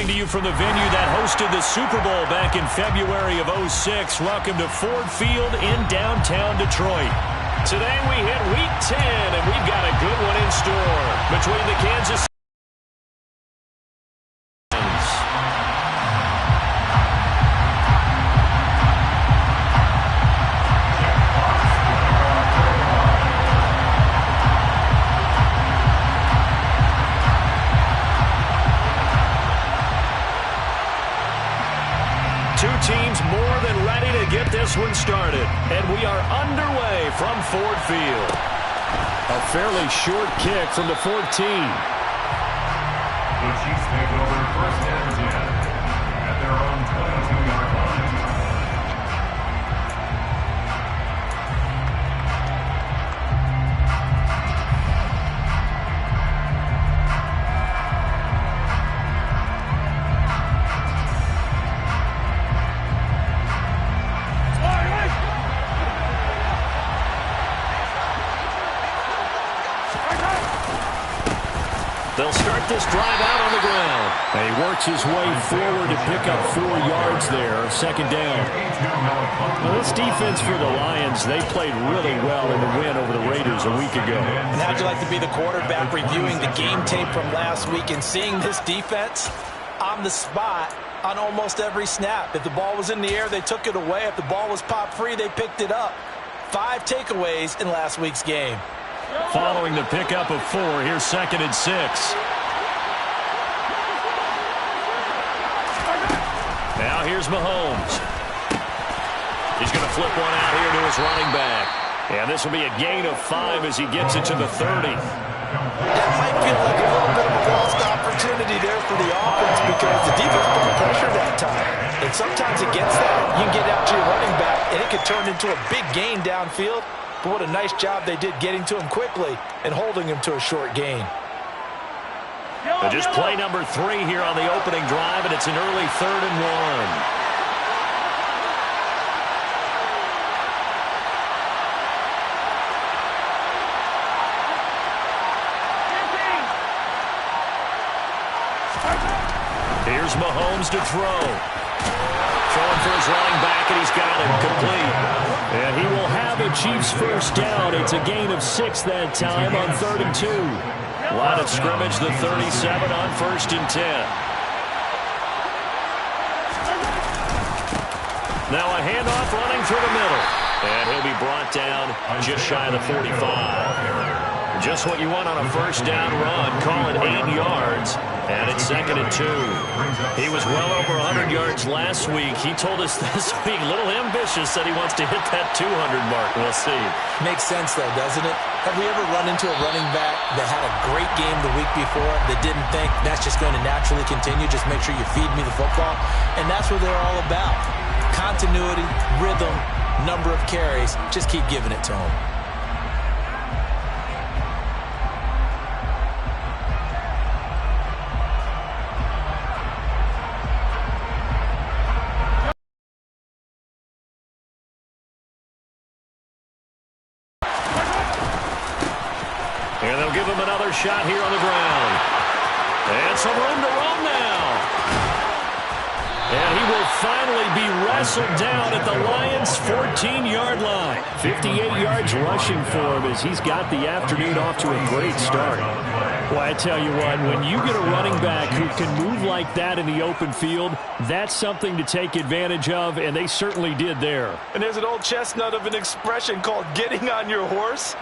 to you from the venue that hosted the Super Bowl back in February of '06. Welcome to Ford Field in downtown Detroit. Today we hit Week 10, and we've got a good one in store between the Kansas teams more than ready to get this one started. And we are underway from Ford Field. A fairly short kick from the 14. The Chiefs take over first and 10 at their own 22-yard line. They'll start this drive out on the ground. And he works his way forward to pick up 4 yards there. Second down. Well, this defense for the Lions, they played really well in the win over the Raiders a week ago. And how'd you like to be the quarterback reviewing the game tape from last week and seeing this defense on the spot on almost every snap? If the ball was in the air, they took it away. If the ball was popped free, they picked it up. 5 takeaways in last week's game. Following the pickup of 4, here's 2nd and 6. Now here's Mahomes. He's going to flip one out here to his running back. And this will be a gain of 5 as he gets it to the 30. That might feel like a little bit of a lost opportunity there for the offense because the defense put pressure that time. And sometimes against that, you can get out to your running back, and it could turn into a big gain downfield. But what a nice job they did getting to him quickly and holding him to a short gain. But just play number 3 here on the opening drive, and it's an early 3rd and 1. Here's Mahomes to throw. Throwing for his running back, and he's got him complete. And he will have a Chiefs first down. It's a gain of 6 that time on 3rd and 2. Line of scrimmage, the 37 on 1st and 10. Now a handoff running through the middle. And he'll be brought down just shy of the 45. Just what you want on a first down run. Call it 8 yards. And it's 2nd and 2. He was well over 100 yards last week. He told us this week, a little ambitious, said he wants to hit that 200 mark. We'll see. Makes sense, though, doesn't it? Have we ever run into a running back that had a great game the week before that didn't think that's just going to naturally continue? Just make sure you feed me the football. And that's what they're all about. Continuity, rhythm, number of carries. Just keep giving it to them. And they'll give him another shot here on the ground. And some room to roam now. And he will finally be wrestled down at the Lions' 14-yard line. 58 yards rushing for him as he's got the afternoon off to a great start. Well, I tell you what, when you get a running back who can move like that in the open field, that's something to take advantage of, and they certainly did there. And there's an old chestnut of an expression called getting on your horse.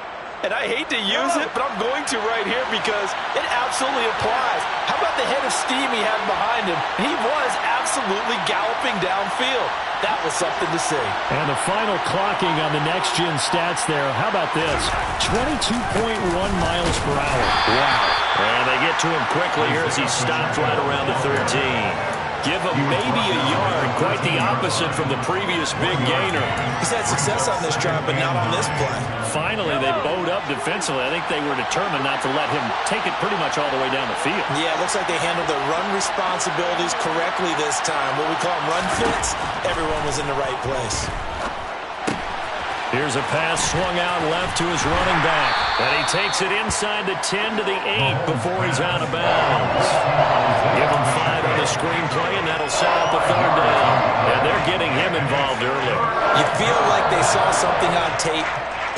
And I hate to use it, but I'm going to right here because it absolutely applies. How about the head of steam he had behind him? He was absolutely galloping downfield. That was something to see. And the final clocking on the next-gen stats there. How about this? 22.1 miles per hour. Wow. And they get to him quickly here as he stopped right around the 13. Give him maybe a yard. Quite the opposite from the previous big gainer. He's had success on this drive, but not on this play. Finally, they bowed up defensively. I think they were determined not to let him take it pretty much all the way down the field. Yeah, it looks like they handled their run responsibilities correctly this time. What we call them run fits, everyone was in the right place. Here's a pass swung out left to his running back. And he takes it inside the 10 to the 8 before he's out of bounds. Give him 5 on the screenplay, and that'll set up a third down. And they're getting him involved early. You feel like they saw something on tape,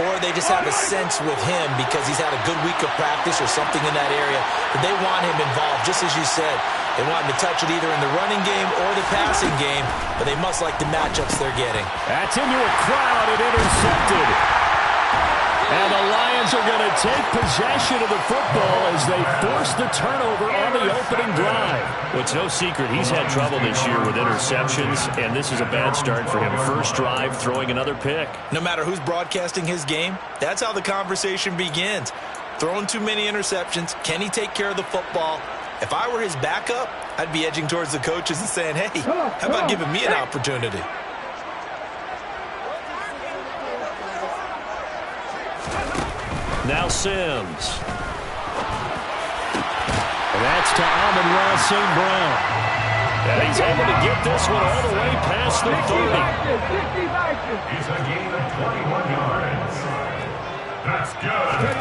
or they just have a sense with him because he's had a good week of practice or something in that area, that they want him involved, just as you said. They want him to touch it either in the running game or the passing game, but they must like the matchups they're getting. That's into a crowd and intercepted. And the Lions are going to take possession of the football as they force the turnover on the opening drive. Well, it's no secret he's had trouble this year with interceptions, and this is a bad start for him. First drive, throwing another pick. No matter who's broadcasting his game, that's how the conversation begins. Throwing too many interceptions, can he take care of the football? If I were his backup, I'd be edging towards the coaches and saying, hey, how about giving me an opportunity? Now Sims. And that's to Amon-Ra St. Brown. And he's able to get this one all the way past the 30. He's a gain of 21 yards. That's good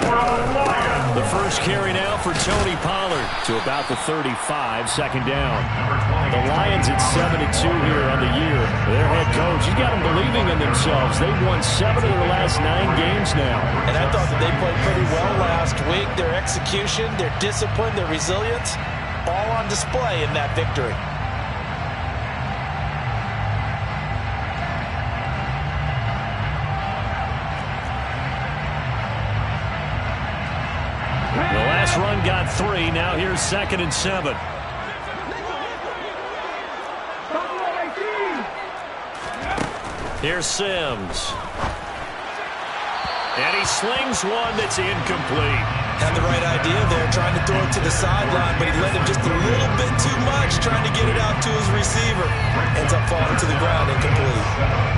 for the Lions. The first carry now for Tony Pollard to about the 35, second down. The Lions at 7-2 here on the year. Their head coach, he's got them believing in themselves. They've won 7 of their last 9 games now. And I thought that they played pretty well last week. Their execution, their discipline, their resilience, all on display in that victory. The last run got 3. Now here's 2nd and 7. Here's Sims. And he slings one that's incomplete. Had the right idea there, trying to throw it to the sideline, but he let him just a little bit too much, trying to get it out to his receiver. Ends up falling to the ground, incomplete.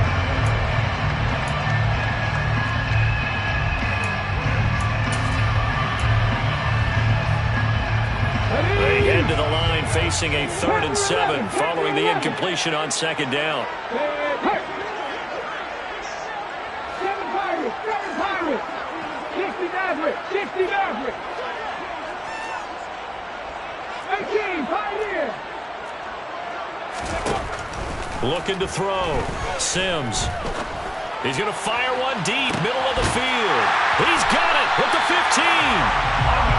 They head to the line facing a 3rd and 7 following the incompletion on 2nd down. Looking to throw. Sims. He's going to fire one deep, middle of the field. He's got it at the 15.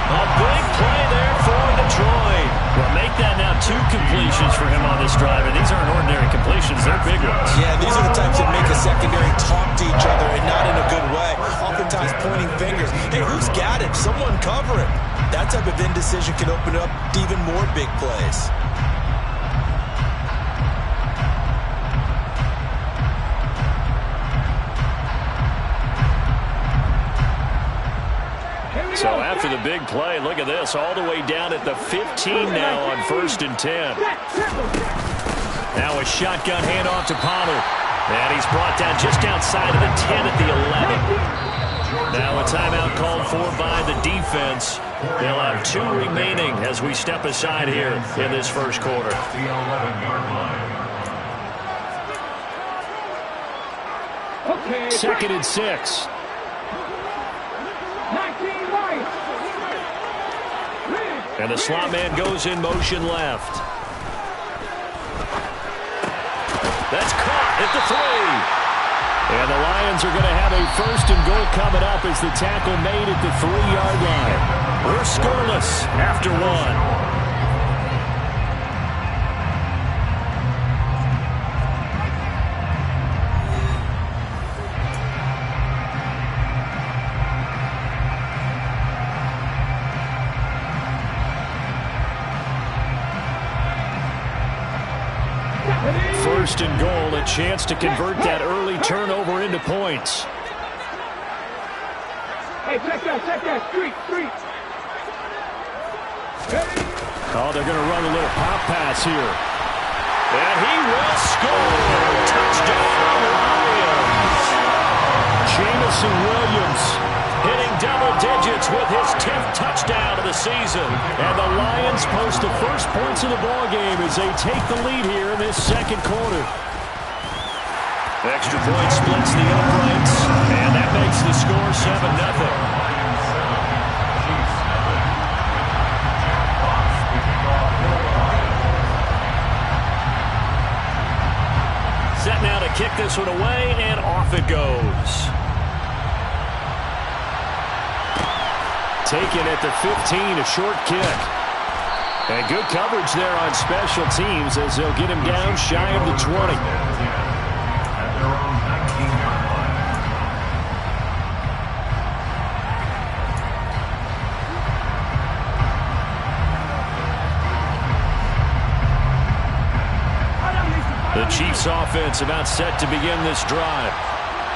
A big play there for Detroit. Well, make that now 2 completions for him on this drive, and these aren't ordinary completions. They're big ones. Yeah, these are the types that make a secondary talk to each other, and not in a good way. Oftentimes pointing fingers. Hey, who's got it? Someone cover it. That type of indecision can open up to even more big plays. So after the big play, look at this, all the way down at the 15 now on 1st and 10. Now a shotgun handoff to Pollard. And he's brought down just outside of the 10 at the 11. Now a timeout called for by the defense. They'll have 2 remaining as we step aside here in this first quarter. The 11-yard line. 2nd and 6. And the slot man goes in motion left. That's caught at the 3. And the Lions are going to have a 1st and goal coming up as the tackle made at the 3-yard line. We're scoreless after 1. First and goal, a chance to convert that early turnover into points. Hey, check that, street. Oh, they're going to run a little pop pass here. And he will score. Touchdown, Lions. Jamison Williams hitting double digits with his 10th touchdown of the season. And the Lions post the first points of the ballgame as they take the lead here in this second quarter. Extra point splits the uprights, and that makes the score 7-0. Set now to kick this one away, and off it goes. Taken at the 15, a short kick. And good coverage there on special teams as they'll get him down shy of the 20. At their own 19-yard line. The Chiefs offense about set to begin this drive.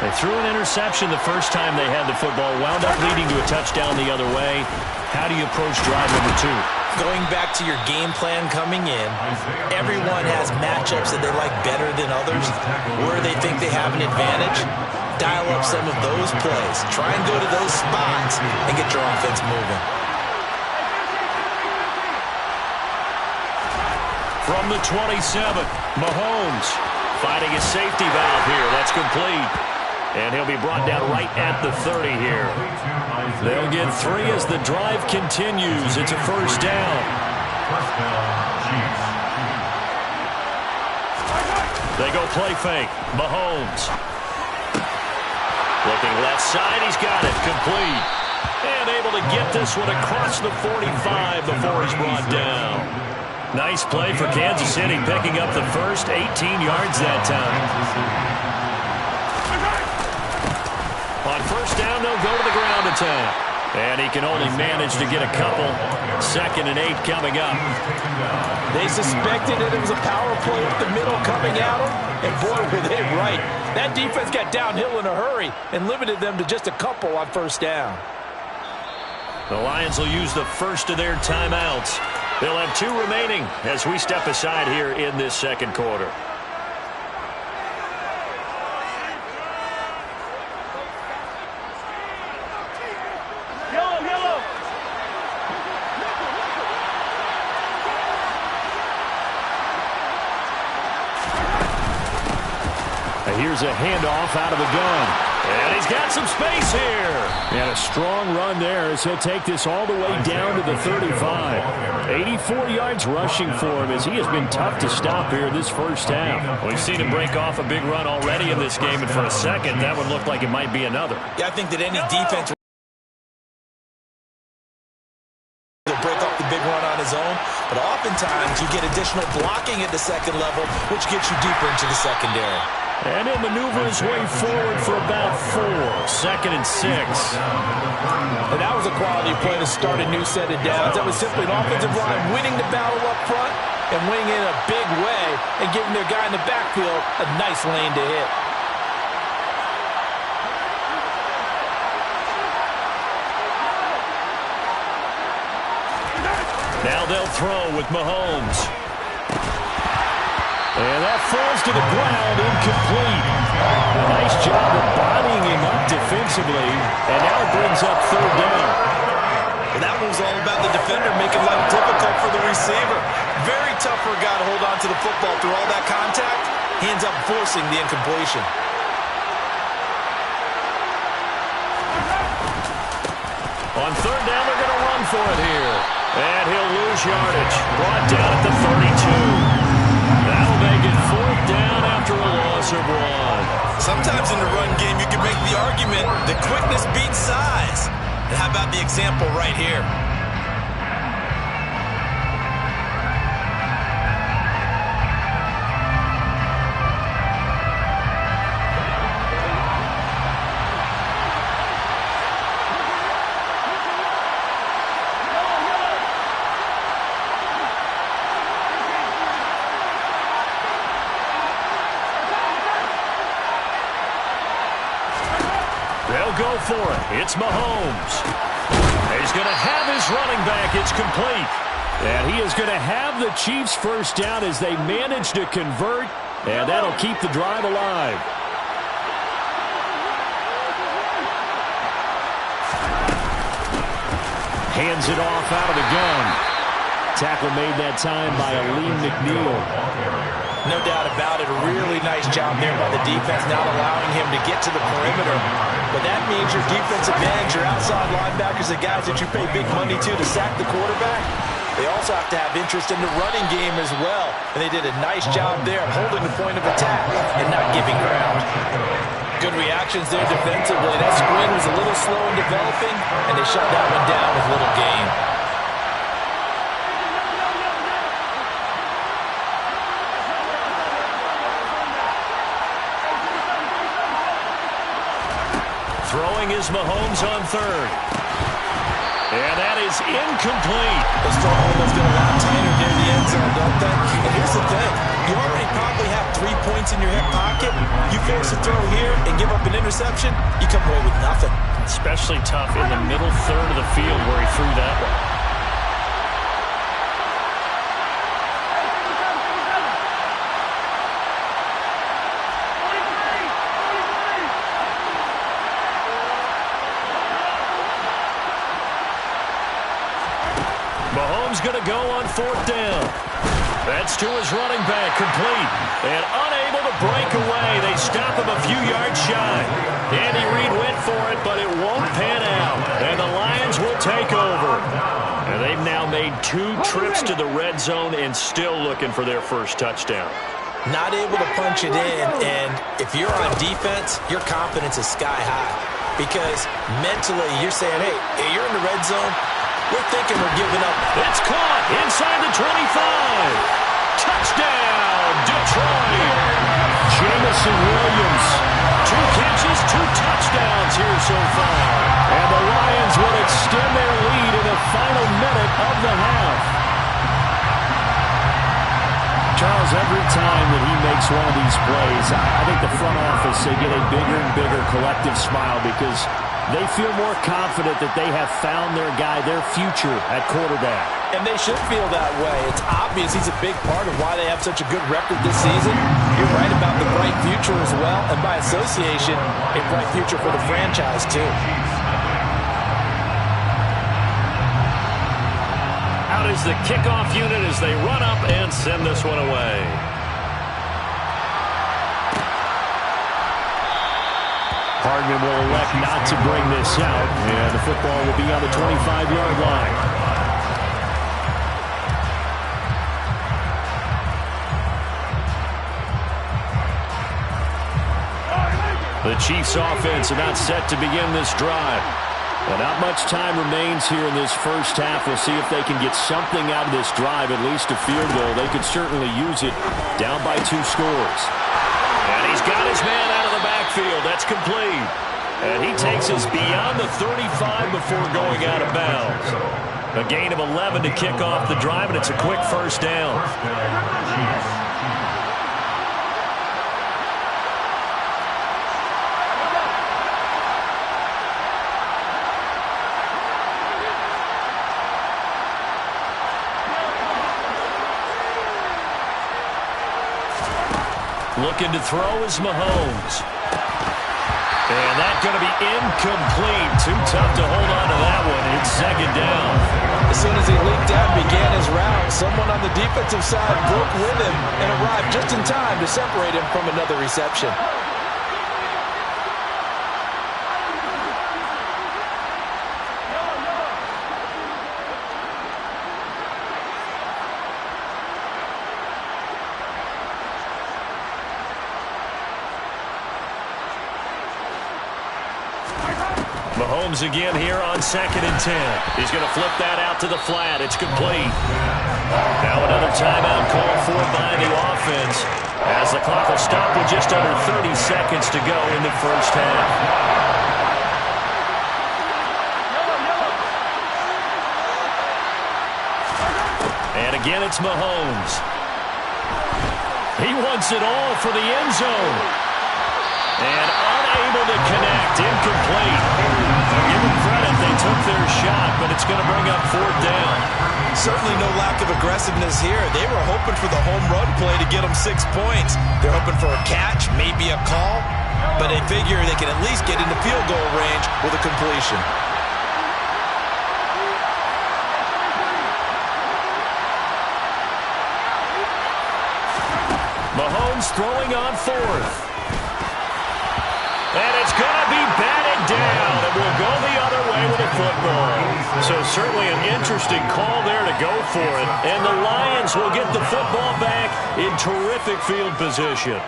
They threw an interception the first time they had the football, wound up leading to a touchdown the other way. How do you approach drive number 2? Going back to your game plan coming in, everyone has matchups that they like better than others, where they think they have an advantage. Dial up some of those plays. Try and go to those spots and get your offense moving. From the 27, Mahomes finding a safety valve here. That's complete. And he'll be brought down right at the 30 here. They'll get 3 as the drive continues. It's a first down. First down, Chiefs. They go play fake. Mahomes. Looking left side. He's got it. Complete. And able to get this one across the 45 before he's brought down. Nice play for Kansas City, picking up the first 18 yards that time. On first down, they'll go to the ground attack. And he can only manage to get a couple. 2nd and 8 coming up. They suspected that it was a power play up the middle coming at them, and boy, were they right. That defense got downhill in a hurry and limited them to just a couple on first down. The Lions will use the first of their timeouts. They'll have 2 remaining as we step aside here in this second quarter. Here's a handoff out of the gun. And he's got some space here. And a strong run there as he'll take this all the way down to the 35. 84 yards rushing for him as he has been tough to stop here this first half. We've seen him break off a big run already in this game, and for a second, that one looked like it might be another. Yeah, I think that any defense will break off the big run on his own, but oftentimes you get additional blocking at the second level, which gets you deeper into the secondary. And he'll maneuver his way forward for about 4. 2nd and 6. And that was a quality play to start a new set of downs. That was simply an offensive line winning the battle up front and winning in a big way and giving their guy in the backfield a nice lane to hit. Now they'll throw with Mahomes. And that falls to the ground, incomplete. A nice job of bodying him up defensively, and now it brings up 3rd down. Well, that one was all about the defender making life difficult for the receiver. Very tough for a guy to hold on to the football through all that contact. He ends up forcing the incompletion. On 3rd down, they're going to run for it here. And he'll lose yardage. Brought down at the 32. That'll make it 4th down after a loss of 1. Sometimes in the run game, you can make the argument that quickness beats size. And how about the example right here? They'll go for it. It's Mahomes. He's going to have his running back. It's complete. And he is going to have the Chiefs first down as they manage to convert. And that'll keep the drive alive. Hands it off out of the gun. Tackle made that time by Aleem McNeil. No doubt about it. A really nice job there by the defense, not allowing him to get to the perimeter. But that means your defensive ends, your outside linebackers, the guys that you pay big money to sack the quarterback, they also have to have interest in the running game as well. And they did a nice job there of holding the point of attack and not giving ground. Good reactions there defensively. That screen was a little slow in developing, and they shut that one down with little gain. Throwing is Mahomes on third. And that is incomplete. Those throw almost get a lot tighter near the end zone, don't they? And here's the thing. You already probably have 3 points in your hip pocket. You force a throw here and give up an interception, you come away with nothing. Especially tough in the middle third of the field where he threw that one. Mahomes going to go on fourth down. That's to his running back, complete. And unable to break away. They stop him a few yards shy. Andy Reid went for it, but it won't pan out. And the Lions will take over. And they've now made 2 trips to the red zone and still looking for their first touchdown. Not able to punch it in, and if you're on defense, your confidence is sky high. Because mentally, you're saying, hey, you're in the red zone, we're thinking we're giving up. It's caught inside the 25. Touchdown, Detroit. Jamison Williams. 2 catches, 2 touchdowns here so far. And the Lions will extend their lead in the final minute of the half. Charles, every time that he makes one of these plays, I think the front office, they get a bigger and bigger collective smile because they feel more confident that they have found their guy, their future at quarterback. And they should feel that way. It's obvious he's a big part of why they have such a good record this season. You're right about the bright future as well, and by association, a bright future for the franchise too. Out is the kickoff unit as they run up and send this one away. Hardman will elect not to bring this out, and the football will be on the 25-yard line. The Chiefs' offense about set to begin this drive. Well, not much time remains here in this first half. We'll see if they can get something out of this drive, at least a field goal. They could certainly use it down by 2 scores. And he's got his man out of the backfield. That's complete. And he takes us beyond the 35 before going out of bounds. A gain of 11 to kick off the drive, and it's a quick first down. Looking to throw is Mahomes. And that's going to be incomplete. Too tough to hold on to that one. It's second down. As soon as he leaked out and began his route, someone on the defensive side broke with him and arrived just in time to separate him from another reception. Mahomes again here on 2nd and 10. He's going to flip that out to the flat. It's complete. Now another timeout called for by the offense as the clock will stop with just under 30 seconds to go in the first half. And again, it's Mahomes. He wants it all for the end zone. And unable to connect, incomplete. Give them credit, they took their shot, but it's going to bring up 4th down. Certainly no lack of aggressiveness here. They were hoping for the home run play to get them 6 points. They're hoping for a catch, maybe a call, but they figure they can at least get into field goal range with a completion. Lions throwing on fourth. And it's going to be batted down, and we'll go the other way with the football. So certainly an interesting call there to go for it. And the Lions will get the football back in terrific field position.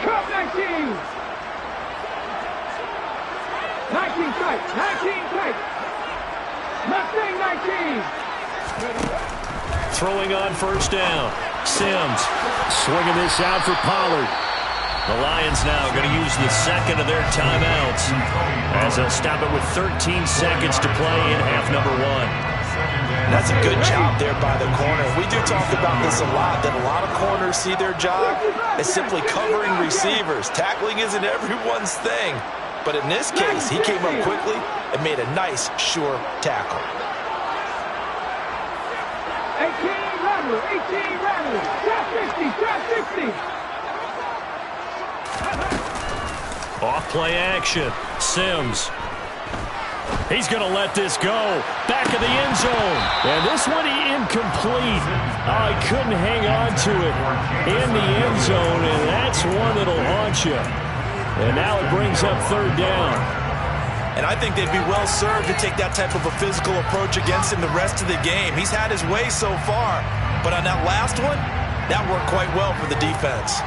Cup 19! 19 tight! 19 tight! Mustang 19! Throwing on first down. Sims swinging this out for Pollard. The Lions now going to use the second of their timeouts as they'll stop it with 13 seconds to play in half number one. That's a good job there by the corner. We do talk about this a lot, that a lot of corners see their job as simply covering receivers. Tackling isn't everyone's thing. But in this case, he came up quickly and made a nice, sure tackle. 18 Rattler, 18 Rattler, trap 60, trap 60. Off play action. Sims. He's going to let this go. Back of the end zone. And this one incomplete. Oh, he couldn't hang on to it in the end zone, and that's one that'll haunt you. And now it brings up third down. And I think they'd be well served to take that type of a physical approach against him the rest of the game. He's had his way so far, but on that last one, that worked quite well for the defense.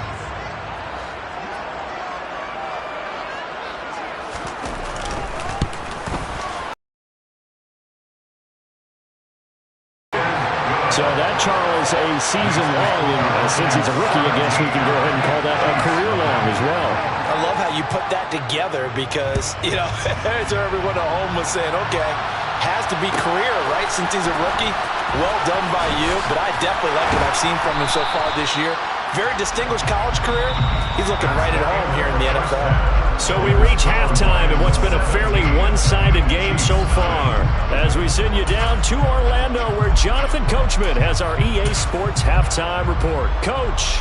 So that, Charles, a season long, and since he's a rookie, I guess we can go ahead and call that a career long as well. I love how you put that together because, you know, as everyone at home was saying, okay, has to be career, right, since he's a rookie. Well done by you, but I definitely like what I've seen from him so far this year. Very distinguished college career. He's looking right at home here in the NFL. So we reach halftime in what's been a fairly one-sided game so far, as we send you down to Orlando, where Jonathan Coachman has our EA Sports Halftime Report. Coach.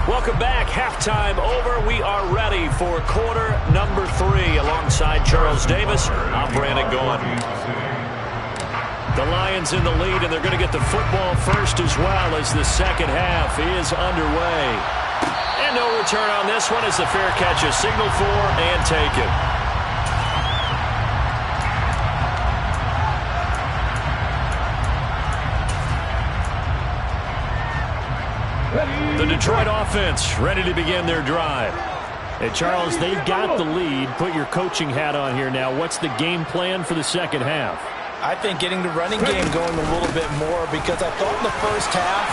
Welcome back. Halftime over. We are ready for quarter number 3 alongside Charles Davis. I'm Brandon Gaudin. The Lions in the lead, and they're going to get the football first as well as the second half is underway. And no return on this one as the fair catch is signaled for and taken. The Detroit offense ready to begin their drive. Hey, Charles, they've got the lead. Put your coaching hat on here now. What's the game plan for the second half? I think getting the running game going a little bit more, because I thought in the first half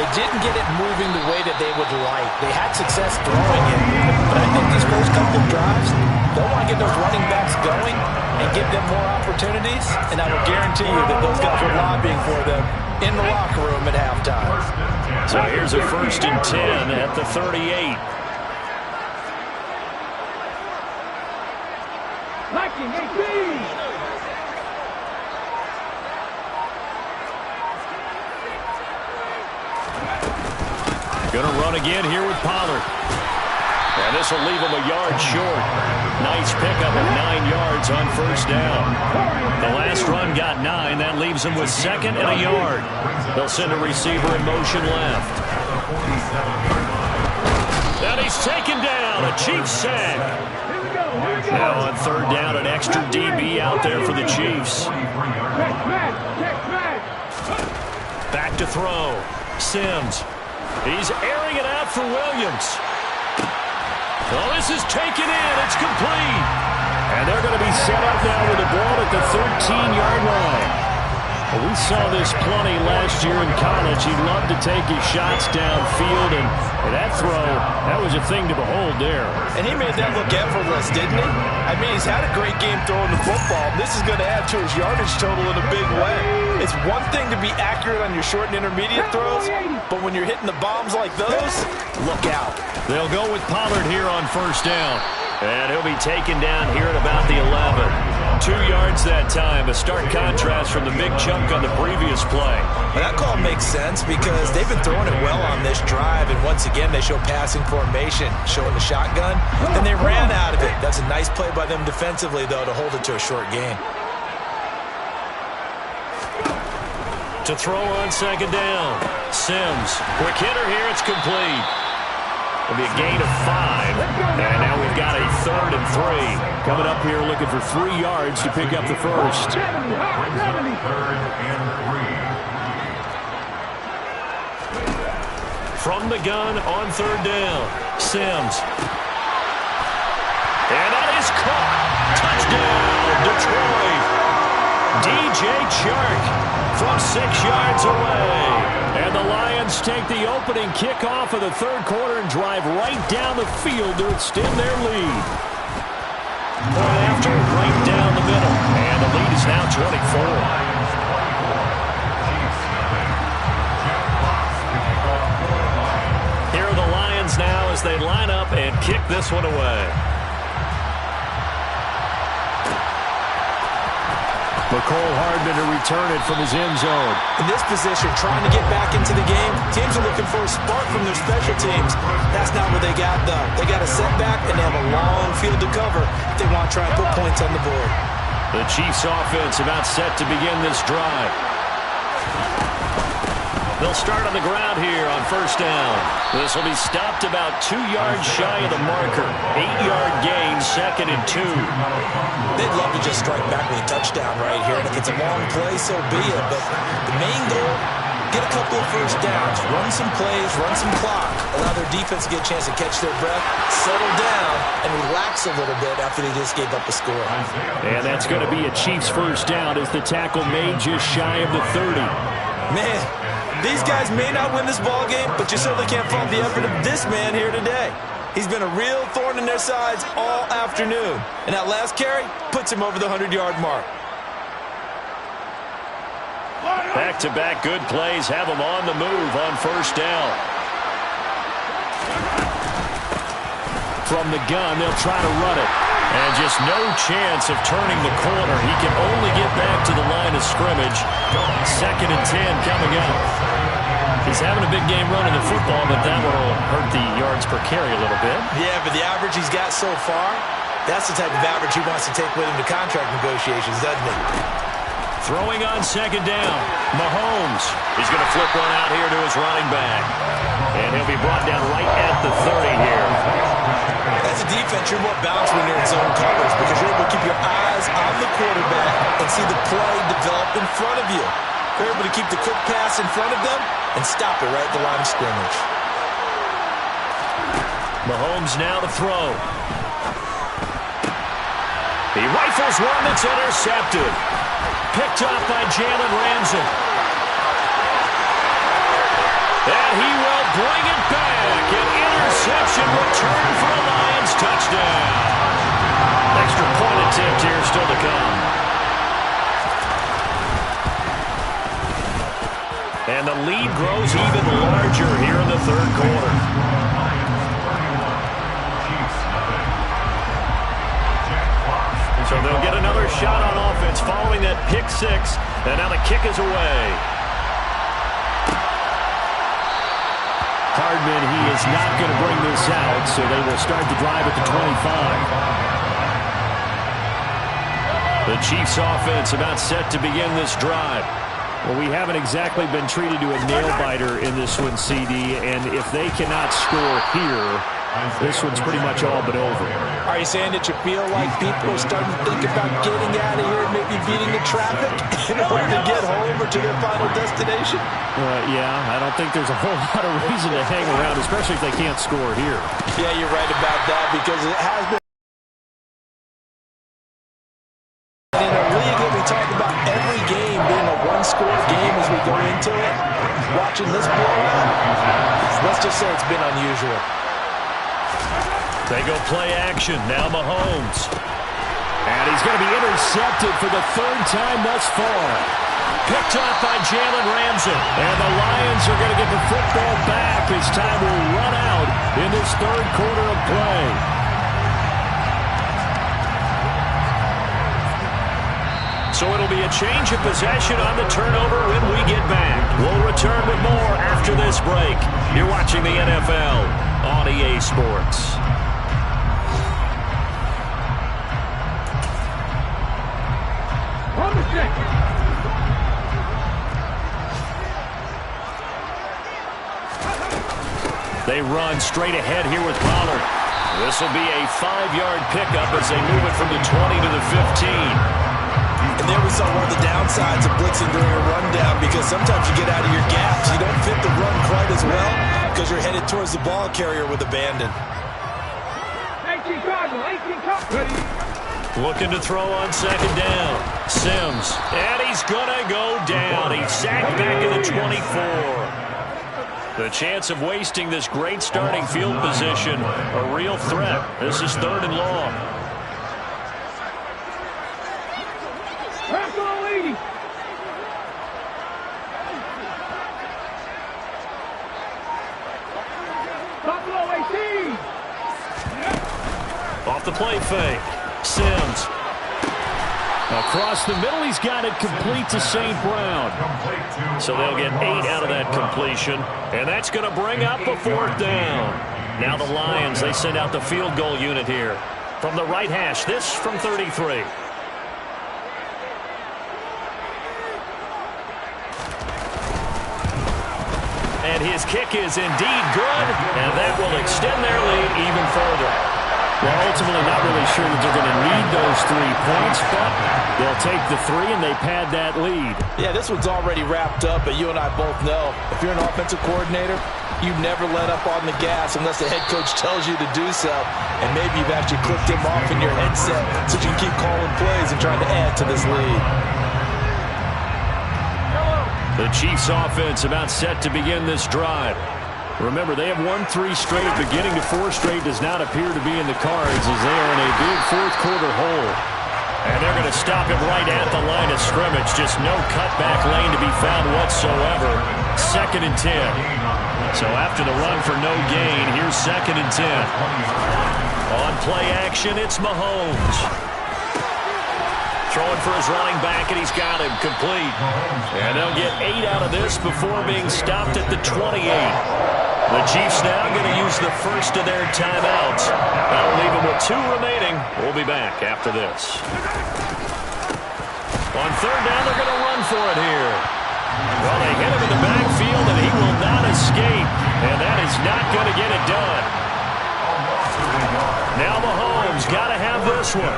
it didn't get it moving the way that they would like. They had success throwing it, but I think these first couple of drives, they'll want to get those running backs going and give them more opportunities, and I will guarantee you that those guys were lobbying for them in the locker room at halftime. So here's a 1st and 10 at the 38. Liking 18! Going to run again here with Pollard. And this will leave him a yard short. Nice pickup of 9 yards on first down. The last run got 9. That leaves him with 2nd and a yard. They'll send a receiver in motion left. And he's taken down. A Chiefs sack. Now on third down, an extra DB out there for the Chiefs. Back to throw. Sims. He's airing it out for Williams. Well, this is taken in. It's complete. And they're going to be set up now with the ball at the 13-yard line. Well, we saw this plenty last year in college. He loved to take his shots downfield, and that throw, that was a thing to behold there. And he made that look effortless, didn't he? I mean, he's had a great game throwing the football. This is going to add to his yardage total in a big way. It's one thing to be accurate on your short and intermediate throws, but when you're hitting the bombs like those, look out. They'll go with Pollard here on first down. And he'll be taken down here at about the 11. 2 yards that time, a stark contrast from the big chunk on the previous play. Well, that call makes sense because they've been throwing it well on this drive, and once again they show passing formation, showing the shotgun, and they ran out of it. That's a nice play by them defensively, though, to hold it to a short game. To throw on second down, Sims. Quick hitter here, it's complete. It'll be a gain of 5, and now we've got a 3rd and 3. Coming up here looking for 3 yards to pick up the first. 3rd and 3. From the gun on 3rd down, Sims. And that is caught. Touchdown, Detroit. DJ Chark from 6 yards away. And the Lions take the opening kickoff of the 3rd quarter and drive right down the field to extend their lead. Point after, right down the middle. And the lead is now 24. Here are the Lions now as they line up and kick this one away. McCole Hardman to return it from his end zone. In this position, trying to get back into the game, teams are looking for a spark from their special teams. That's not what they got, though. They got a setback, and they have a long field to cover if they want to try and put points on the board. The Chiefs offense about set to begin this drive. They'll start on the ground here on 1st down. This will be stopped about 2 yards shy of the marker. 8-yard gain, 2nd and 2. They'd love to just strike back with a touchdown right here, and if it's a long play, so be it. But the main goal, get a couple of first downs, run some plays, run some clock, allow their defense to get a chance to catch their breath, settle down, and relax a little bit after they just gave up a score. And that's going to be a Chiefs first down as the tackle made just shy of the 30. Man, these guys may not win this ball game, but you certainly can't fault the effort of this man here today. He's been a real thorn in their sides all afternoon. And that last carry puts him over the 100-yard mark. Back-to-back good plays have them on the move on 1st down. From the gun, they'll try to run it. And just no chance of turning the corner. He can only get back to the line of scrimmage. 2nd and 10 coming up. He's having a big game running the football, but that will hurt the yards per carry a little bit. Yeah, but the average he's got so far, that's the type of average he wants to take with him to contract negotiations, doesn't he? Throwing on 2nd down, Mahomes. He's going to flip one out here to his running back. And he'll be brought down right at the 30 here. As a defense, you're more balanced when you're in zone coverage because you're able to keep your eyes on the quarterback and see the play develop in front of you. You're able to keep the quick pass in front of them and stop it right at the line of scrimmage. Mahomes now to throw. He rifles one that's intercepted. Picked off by Jalen Ramsey. And he will bring it back. An interception return for a Lions touchdown. Extra point attempt here still to come. And the lead grows even larger here in the 3rd quarter. So they'll get another shot on offense following that pick 6. And now the kick is away. Hardman, he is not going to bring this out, so they will start the drive at the 25. The Chiefs offense about set to begin this drive. Well, we haven't exactly been treated to a nail-biter in this one, CD, and if they cannot score here, this one's pretty much all but over. Are you saying that you feel like people are starting to think about getting out of here and maybe beating the traffic in order to get home or to their final destination? Yeah, I don't think there's a whole lot of reason to hang around, especially if they can't score here. Yeah, you're right about that because it has been. In a league that we talk about every game being a one-score game as we go into it, watching this blowout, let's just say it's been unusual. They go play action. Now Mahomes. And he's going to be intercepted for the 3rd time thus far. Picked off by Jalen Ramsey. And the Lions are going to get the football back as time will run out in this 3rd quarter of play. So it'll be a change of possession on the turnover when we get back. We'll return with more after this break. You're watching the NFL on EA Sports. On the check. They run straight ahead here with Pollard. This will be a 5-yard pickup as they move it from the 20 to the 15. And there we saw one of the downsides of blitzing during a rundown, because sometimes you get out of your gaps. You don't fit the run quite as well because you're headed towards the ball carrier with abandon. 18 Cardinal, 18 Cardinal. Looking to throw on second down. Sims. And he's going to go down. He's sacked back at the 24. The chance of wasting this great starting field position, a real threat. This is 3rd and long. Personal leading. Buffalo 18. Off the play fake. Sims. Across the middle, he's got it complete to St. Brown. So they'll get 8 out of that completion. And that's going to bring up a 4th down. Now the Lions, they send out the field goal unit here. From the right hash, this from 33. And his kick is indeed good, and that will extend their lead even further. Well, ultimately not really sure that they're going to need those 3 points, but they'll take the 3 and they pad that lead. Yeah, this one's already wrapped up, but you and I both know if you're an offensive coordinator, you never let up on the gas unless the head coach tells you to do so. And maybe you've actually clicked him off in your headset so you can keep calling plays and trying to add to this lead. The Chiefs offense about set to begin this drive. Remember, they have won 3 straight. Beginning to 4 straight does not appear to be in the cards as they are in a big 4th quarter hole. And they're going to stop him right at the line of scrimmage. Just no cutback lane to be found whatsoever. 2nd and 10. So after the run for no gain, here's 2nd and 10. On play action, it's Mahomes. Throwing for his running back, and he's got him complete. And they'll get 8 out of this before being stopped at the 28. The Chiefs now going to use the first of their timeouts. That'll leave them with 2 remaining. We'll be back after this. On 3rd down, they're going to run for it here. Well, they hit him in the backfield, and he will not escape. And that is not going to get it done. Now Mahomes got to have this one.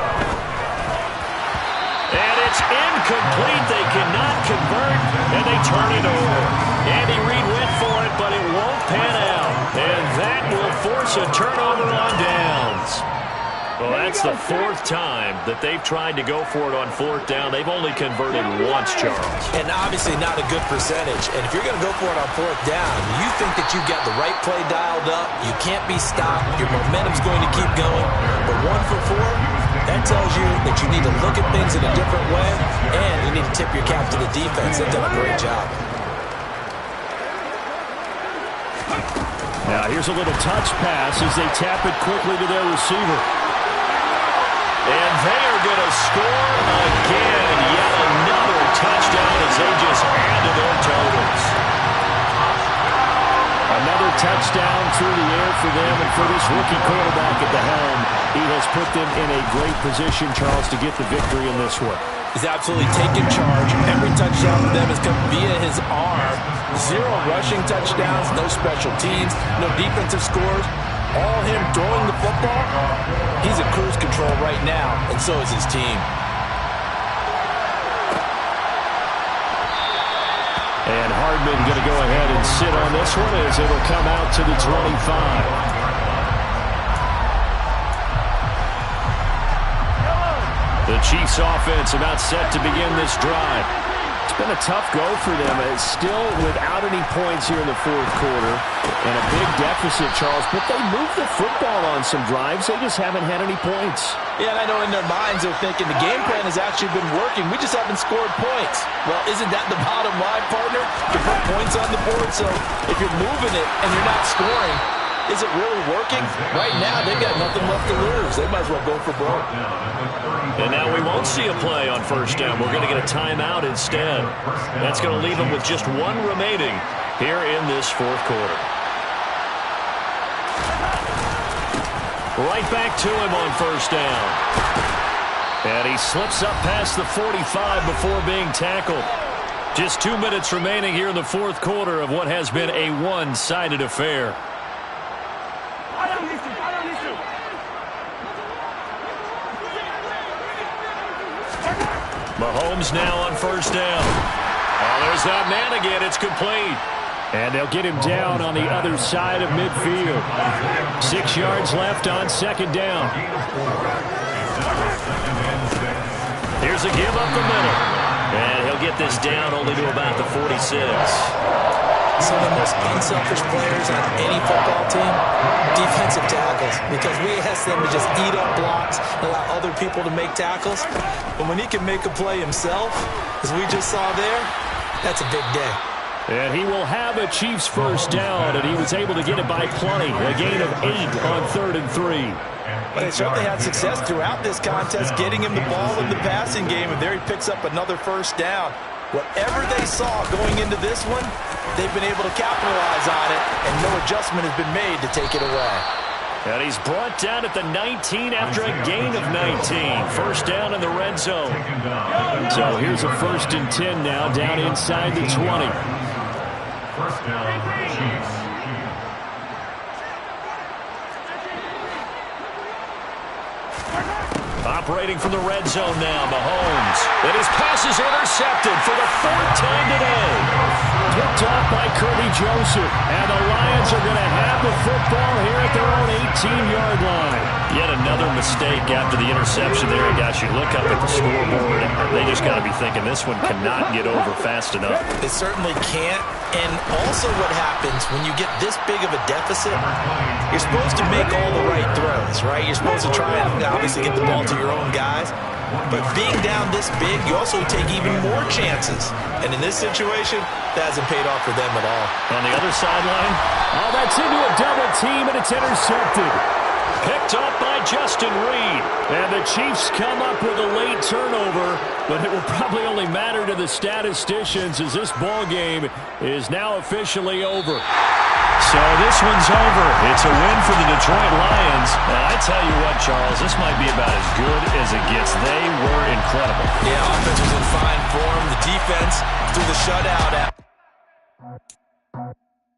And it's incomplete. They cannot convert, and they turn it over. Andy Reid went for it, but it won't pan out. And that will force a turnover on downs. Well, that's the 4th time that they've tried to go for it on 4th down. They've only converted once, Charles. And obviously not a good percentage. And if you're going to go for it on 4th down, you think that you've got the right play dialed up. You can't be stopped. Your momentum's going to keep going. But 1 for 4, that tells you that you need to look at things in a different way, and you need to tip your cap to the defense. They've done a great job. Now here's a little touch pass as they tap it quickly to their receiver. And they are going to score again. Yet another touchdown as they just add to their totals. Another touchdown through the air for them, and for this rookie quarterback at the helm, he has put them in a great position, Charles, to get the victory in this one. He's absolutely taken charge. Every touchdown for them has come via his arm. 0 rushing touchdowns, no special teams, no defensive scores. All him throwing the football. He's in cruise control right now, and so is his team. And Hardman going to go ahead and sit on this one as it'll come out to the 25. The Chiefs offense about set to begin this drive. It's been a tough go for them. It's still without any points here in the 4th quarter. And a big deficit, Charles. But they moved the football on some drives. They just haven't had any points. Yeah, and I know in their minds they're thinking the game plan has actually been working. We just haven't scored points. Well, isn't that the bottom line, partner? To put points on the board. So if you're moving it and you're not scoring, Is it really working? Right now, they've got nothing left to lose. They might as well go for broke. And now we won't see a play on first down. We're going to get a timeout instead. That's going to leave them with just one remaining here in this fourth quarter. Right back to him on first down. And he slips up past the 45 before being tackled. Just 2 minutes remaining here in the fourth quarter of what has been a one-sided affair. Mahomes now on first down. Oh, there's that man again. It's complete. And they'll get him down on the other side of midfield. 6 yards left on second down. Here's a give up the middle. And he'll get this down only to about the 46. Some of the most unselfish players on any football team, defensive tackles, because we ask them to just eat up blocks, allow other people to make tackles. But when he can make a play himself, as we just saw there, that's a big day. And he will have a Chiefs first down, and he was able to get it by plenty. A gain of 8 on 3rd and 3. But they certainly had success throughout this contest, getting him the ball in the passing game, and there he picks up another first down. Whatever they saw going into this one, they've been able to capitalize on it, and no adjustment has been made to take it away. And he's brought down at the 19 after a gain of 19. First down in the red zone. So here's a 1st and 10 now, down inside the 20. First down, Chiefs. Operating from the red zone now, Mahomes. And his pass is intercepted for the 4th time today. Picked off by Kirby Joseph. And the Lions are going to have the football here at their own 18-yard line. Yet another mistake after the interception there. Gosh, you look up at the scoreboard, and they just got to be thinking this one cannot get over fast enough. It certainly can't. And also what happens when you get this big of a deficit, you're supposed to make all the right throws, right? You're supposed to try and obviously get the ball to your own guys. But being down this big, you also take even more chances. And in this situation, that hasn't paid off for them at all. On the other sideline. Oh, that's into a double team, and it's intercepted. Picked up by Justin Reed. And the Chiefs come up with a late turnover, but it will probably only matter to the statisticians as this ball game is now officially over. So this one's over. It's a win for the Detroit Lions. And I tell you what, Charles, this might be about as good as it gets. They were incredible. Yeah, offense was in fine form. The defense threw the shutout out.